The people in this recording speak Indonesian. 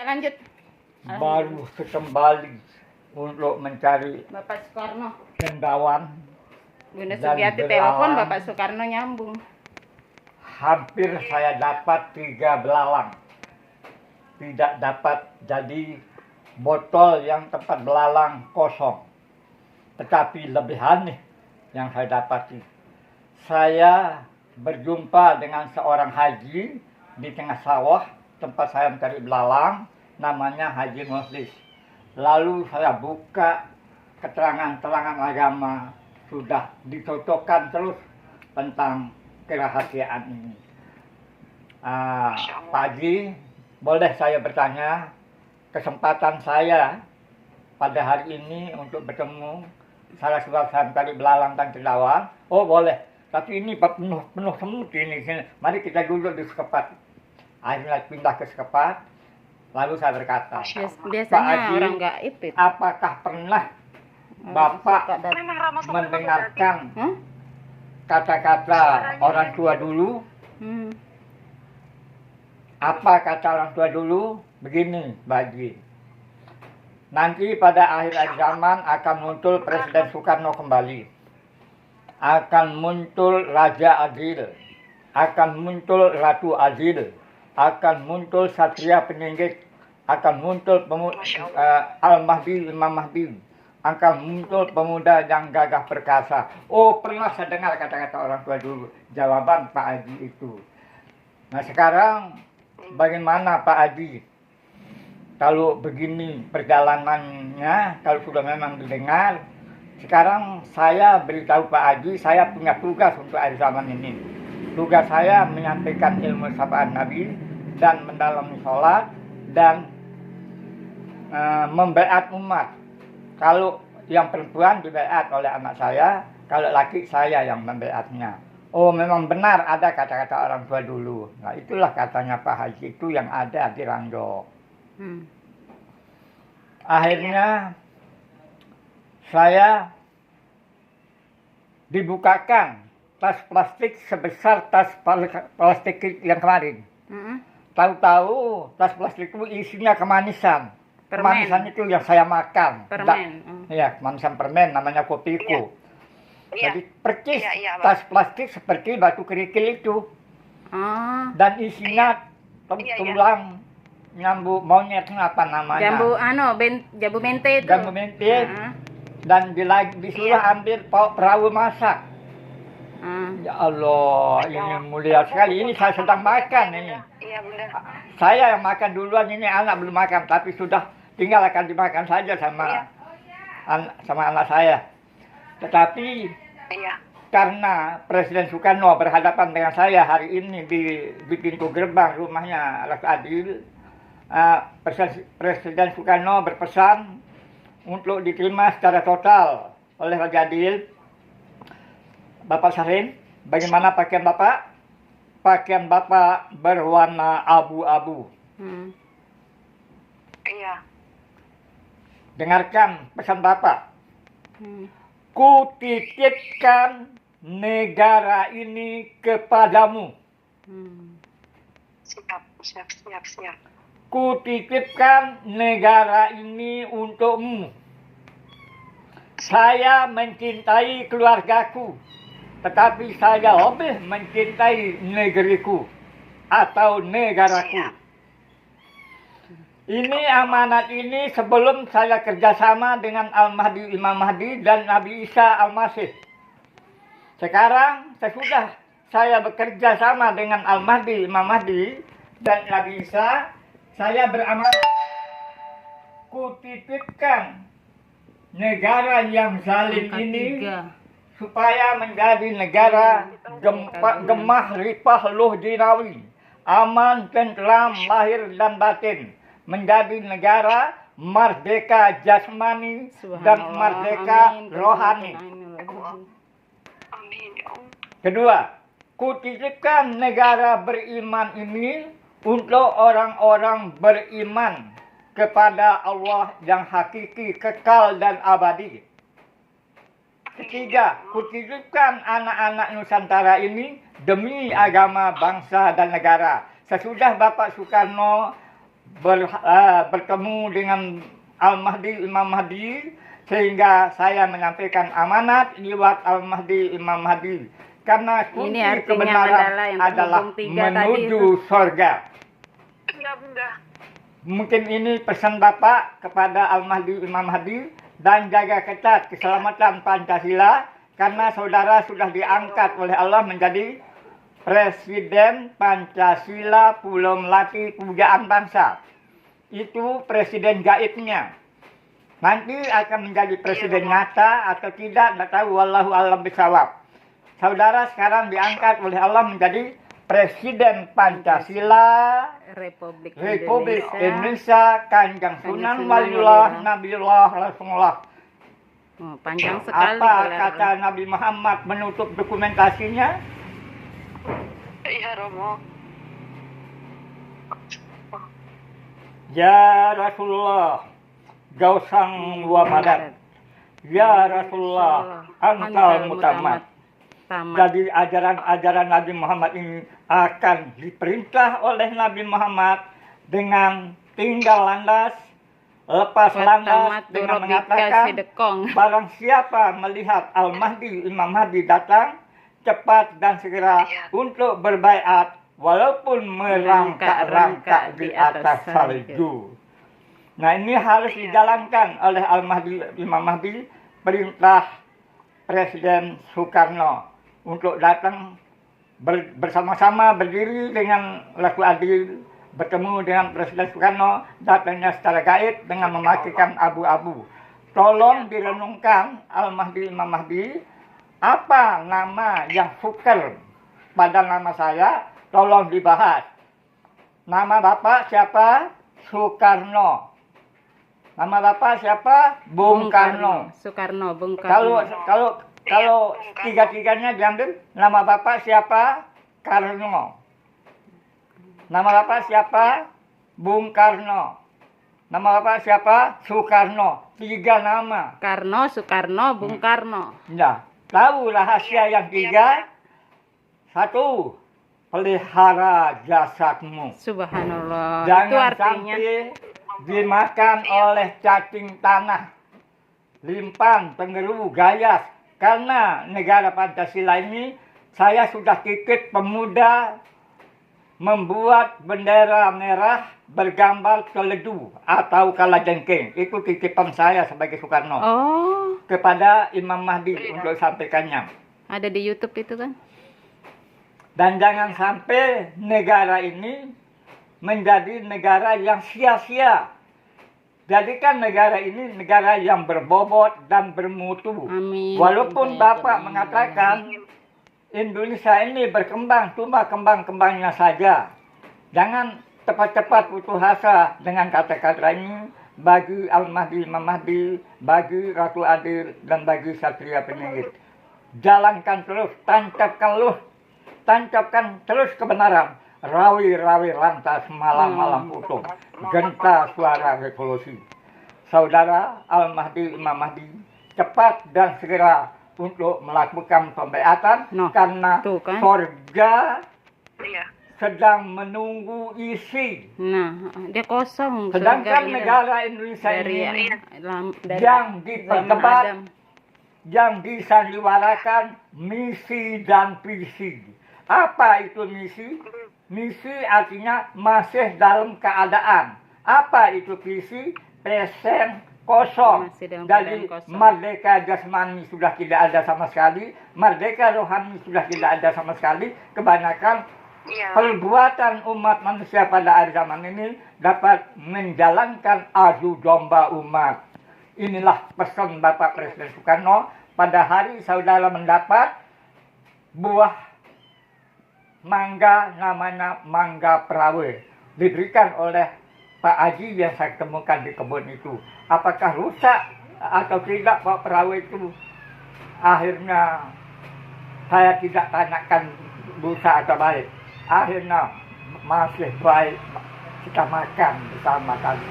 Ya, lanjut. baru kembali untuk mencari Bapak Soekarno. cendawan. Bunda Dan Sugiati belalang. telepon, Bapak Soekarno nyambung. Hampir saya dapat 3 belalang. Tidak dapat, jadi botol yang tempat belalang kosong. Tetapi lebih aneh yang saya dapati. Saya berjumpa dengan seorang haji di tengah sawah tempat saya mencari belalang, namanya Haji Muslis. Lalu saya buka keterangan-keterangan agama, sudah dicocokkan terus tentang kerahasiaan ini. Pak Haji, boleh saya bertanya, kesempatan saya pada hari ini untuk bertemu salah seorang saya mencari belalang dan cendawan? Oh boleh, tapi ini penuh semut ini. Mari kita duduk di sekepat. Akhirnya pindah ke sekepat. Lalu saya berkata, Biasanya Pak Haji, orang gaib itu. apakah pernah Bapak mendengarkan kata-kata orang tua dulu? Apa kata orang tua dulu? Begini, Bagi. Nanti pada akhir zaman akan muncul Presiden Soekarno kembali. Akan muncul Raja Adil. Akan muncul Ratu Adil. Akan muncul Satria Peninggi. Akan muncul Al-Mahdi, Imam Mahdi. Akan muncul pemuda yang gagah perkasa. Oh, pernah saya dengar kata-kata orang tua dulu. Jawaban Pak Haji itu. Nah sekarang bagaimana Pak Haji? Kalau begini perjalanannya, kalau sudah memang didengar, sekarang saya beritahu Pak Haji, saya punya tugas untuk akhir zaman ini. Tugas saya menyampaikan ilmu syafaat Nabi dan mendalami sholat dan membaiat umat. Kalau yang perempuan dibaiat oleh anak saya, kalau laki saya yang membaiatnya. Oh memang benar ada kata-kata orang tua dulu. Nah itulah katanya Pak Haji itu yang ada di Ranjok. Akhirnya saya dibukakan tas plastik sebesar tas plastik yang kemarin. Tahu-tahu tas plastik itu isinya kemanisan. Kemanisan itu yang saya makan. Permen. Iya, kemanisan permen namanya kopiku. Jadi percis tas plastik seperti batu kerikil itu. Dan isinya tulang nyambu monyet apa namanya? Jambu mente itu. Jambu mente. Dan disuruh ambil perahu masak. Ya Allah, ini mulia sekali. Ini saya sedang makan ini. Iya, Bunda. Saya yang makan duluan, ini anak belum makan, tapi sudah tinggal akan dimakan saja sama anak saya. Tetapi karena Presiden Soekarno berhadapan dengan saya hari ini di pintu gerbang rumahnya Ratu Adil, Presiden Soekarno berpesan untuk diterima secara total oleh Raja Adil. Bapak Salim, bagaimana pakaian Bapak? Pakaian Bapak berwarna abu-abu. Iya. Dengarkan pesan Bapak. Ku titipkan negara ini kepadamu. Siap. Ku titipkan negara ini untukmu. Saya mencintai keluargaku, tetapi saya lebih mencintai negeriku atau negaraku. Ini amanat ini sebelum saya kerjasama dengan Al-Mahdi, Imam Mahdi dan Nabi Isa Al-Masih. Sekarang sesudah saya bekerja sama dengan Al-Mahdi, Imam Mahdi dan Nabi Isa, saya beramanat kutitipkan negara yang zalim ini supaya menjadi negara gemah ripah luh dinawi, aman, tentram, lahir dan batin, menjadi negara merdeka jasmani dan merdeka rohani. Kedua, kutitipkan negara beriman ini untuk orang-orang beriman kepada Allah yang hakiki, kekal dan abadi. Ketiga, kutitipkan anak-anak Nusantara ini demi agama, bangsa, dan negara. Sesudah Bapak Soekarno bertemu dengan Al-Mahdi Imam Mahdi, sehingga saya menyampaikan amanat lewat Al-Mahdi Imam Mahdi. Karena kunci Ini artinya kebenaran mandala yang adalah terhubung tiga tadi menuju itu. surga. Iya, Bunda. Mungkin ini pesan Bapak kepada Al-Mahdi Imam Mahdi, dan jaga ketat keselamatan Pancasila, karena saudara sudah diangkat oleh Allah menjadi Presiden Pancasila Pulau Melati Pujaan Bangsa. Itu presiden gaibnya. Nanti akan menjadi presiden nyata atau tidak, nggak tahu. Wallahu a'lam bishawab. Saudara sekarang diangkat oleh Allah menjadi Presiden Pancasila Republik Indonesia, Kanjeng Sunan Waliullah Nabiullah Rasulullah. Oh, panjang sekali. Apa gelar. kata Nabi Muhammad menutup dokumentasinya? Iya, Romo. Ya Rasulullah, gausang wa madad. Ya Rasulullah, antal mutamat. Tamat. Jadi ajaran-ajaran Nabi Muhammad ini akan diperintah oleh Nabi Muhammad dengan tinggal landas, lepas landas, dengan mengatakan barang siapa melihat Al-Mahdi Imam Mahdi datang, cepat dan segera untuk berbaiat walaupun merangkak-rangkak di atas salju. Nah, ini harus dijalankan oleh Al-Mahdi Imam Mahdi, perintah Presiden Soekarno untuk datang bersama-sama berdiri dengan Ratu Adil, bertemu dengan Presiden Soekarno, datangnya secara gaib dengan memakaikan abu-abu. Tolong direnungkan Al-Mahdi Imam Mahdi, apa nama yang sukar pada nama saya, tolong dibahas. Nama Bapak siapa? Soekarno. Nama Bapak siapa? Bung Karno. Soekarno, Bung Karno. Kalau tiga-tiganya diambil, nama Bapak siapa? Karno. Nama Bapak siapa? Bung Karno. Nama Bapak siapa? Soekarno. 3 nama. Karno, Soekarno, Bung Karno. Ya, tahu rahasia yang 3? 1, pelihara jasadmu. Subhanallah. Itu Jangan artinya sampai dimakan oleh cacing tanah, limpan, pengeru, gayas. Karena negara Pancasila ini, saya sudah titip pemuda membuat bendera merah bergambar keledu atau kalajengking. Itu titipan saya sebagai Soekarno oh, kepada Imam Mahdi untuk sampaikannya. ada di YouTube itu kan? Dan jangan sampai negara ini menjadi negara yang sia-sia. Jadikan negara ini negara yang berbobot dan bermutu. Amin. Walaupun Bapak mengatakan Indonesia ini berkembang, cuma kembang-kembangnya saja. Jangan cepat-cepat putus asa dengan kata-kata ini bagi Al-Mahdi Imam Mahdi, bagi Ratu Adil, dan bagi Satria Peningit. Jalankan terus, tancapkan terus kebenaran. Rawi-rawi lantas malam-malam putung, genta suara revolusi. Saudara Al-Mahdi Imam Mahdi cepat dan segera untuk melakukan pembaiatan, karena kan? surga Iya. sedang menunggu isi. Nah, dia kosong. Sedangkan surga negara Indonesia dari ini dari yang zaman diperdebat, Adam. yang disandiwarakan misi dan visi. Apa itu misi? Misi artinya masih dalam keadaan. Apa itu visi? Present kosong. Masih dalam Jadi keadaan kosong. merdeka jasmani sudah tidak ada sama sekali, merdeka rohani sudah tidak ada sama sekali. Kebanyakan Iya. perbuatan umat manusia pada akhir zaman ini dapat menjalankan adu domba umat. Inilah pesan Bapak Presiden Soekarno pada hari saudara mendapat buah mangga, namanya mangga perawe, diberikan oleh Pak Haji yang saya temukan di kebun itu. Apakah rusak atau tidak Pak perawe itu? Akhirnya saya tidak tanyakan rusak atau baik. Akhirnya masih baik, kita makan bersama kali.